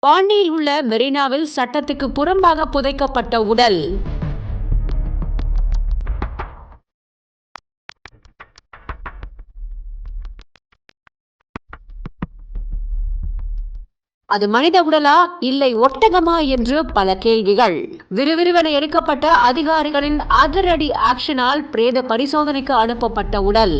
பாண்டியில் உள்ள மெரினாவில் சட்டத்துக்கு புறம்பாக புதைக்கப்பட்ட உடல். அது மனித உடலா இல்லை ஒட்டகமா என்று பல கேள்விகள். விறுவிறுவென எடுக்கப்பட்ட அதிகாரிகளின் அதிரடி ஆக்ஷனால் பிரேத பரிசோதனைக்கு அனுப்பப்பட்ட உடல்.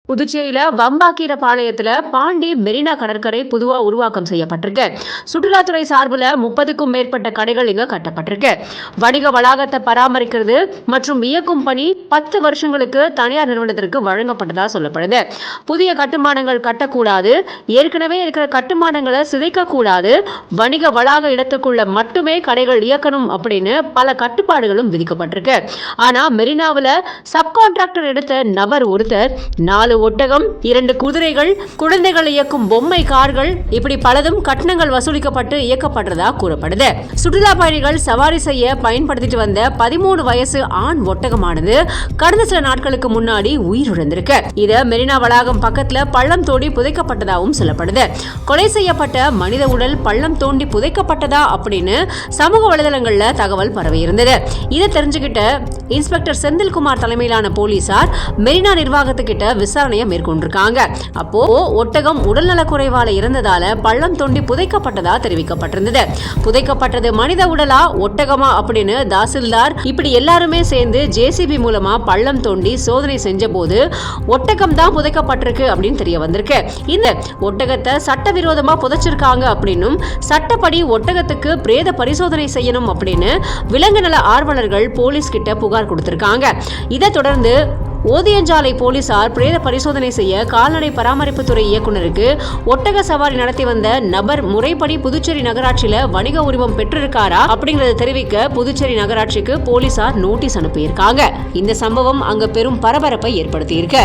புதுச்சேரியில வம்பாக்கீரபாளையத்துல பாண்டி மெரினா கடற்கரை பொதுவா உருவாக்கம் செய்யப்பட்டிருக்கு. சுற்றுலாத்துறை சார்பில் 30க்கும் மேற்பட்ட கடைகள் இங்க கட்டப்பட்டிருக்கு. வணிக வளாகத்தை பராமரிக்கிறது மற்றும் இயக்கும் பணி 10 வருஷங்களுக்கு தனியார் நிறுவனத்திற்கு வழங்கப்பட்டதா சொல்லப்படுது. புதிய கட்டுமானங்கள் கட்டக்கூடாது, ஏற்கனவே இருக்கிற கட்டுமானங்களை சிதைக்க கூடாது, வணிக வளாக இடத்துக்குள்ள மட்டுமே கடைகள் இயக்கணும் அப்படின்னு பல கட்டுப்பாடுகளும் விதிக்கப்பட்டிருக்கு. ஆனா மெரினாவில் சப்கான்ட்ராக்டர் எடுத்த நபர் ஒருத்தர் 4 ஒட்டகம், 2 குதிரைகள், குழந்தைகள் இயக்கும் பொம்மை கார்கள் இப்படி பலதும் கட்டணங்கள் வசூலிக்கப்பட்டு இயக்கப்படுறதா கூறப்படுது. சுற்றுலா பயணிகள் சவாரி செய்ய பயன்படுத்திட்டு வந்த 13 வயசு ஆண் ஒட்டகமானது கடந்த சில நாட்களுக்கு முன்னாடி உயிரிழந்திருக்கு. இத மெரினா வளாகம் பக்கத்துல பள்ளம் தோண்டி புதைக்கப்பட்டதாகவும் சொல்லப்படுது. கொலை செய்யப்பட்ட மனித உடல் பள்ளம் தோண்டி புதைக்கப்பட்டதா அப்படின்னு சமூக வலைதளங்கள்ல தகவல் பரவி இருந்தது. இதை தெரிஞ்சுக்கிட்ட இன்ஸ்பெக்டர் செந்தில்குமார் தலைமையிலான போலீசார் மெரினா நிர்வாகத்துக்கிட்ட விசாரணையை மேற்கொண்டிருக்காங்க. அப்போ ஒட்டகம் உடல்நலக்குறைவால இருந்ததால பள்ளம் தோண்டி புதைக்கப்பட்டதா தெரிவிக்கப்பட்டிருந்தது. புதைக்கப்பட்டது மனித உடலா ஒட்டகமா அப்படின்னு தாசில்தார் இப்படி எல்லாருமே சேர்ந்து ஜேசிபி மூலமா பள்ளம் தோண்டி சோதனை செஞ்ச போது ஒட்டகம் தான் புதைக்கப்பட்டிருக்கு அப்படின்னு தெரிய வந்திருக்கு. இந்த ஒட்டகத்தை சட்டவிரோதமா புதைச்சிருக்காங்க அப்படின்னும் சட்டப்படி ஒட்டகத்துக்கு பிரேத பரிசோதனை செய்யணும் அப்படின்னு விலங்கு நல ஆர்வலர்கள் போலீஸ் கிட்ட புகார் கொடுத்திருக்காங்க. இதை தொடர்ந்து ஓதியஞ்சாலை போலீசார் பிரேத பரிசோதனை செய்ய கால்நடை பராமரிப்புத்துறை இயக்குநருக்கு ஒட்டக சவாரி நடத்தி வந்த நபர் முறைப்படி புதுச்சேரி நகராட்சியில வணிக உரிமம் பெற்றிருக்காரா அப்படிங்கறத தெரிவிக்க புதுச்சேரி நகராட்சிக்கு போலீசார் நோட்டீஸ் அனுப்பியிருக்காங்க. இந்த சம்பவம் அங்க பெரும் பரபரப்பை ஏற்படுத்தியிருக்கு.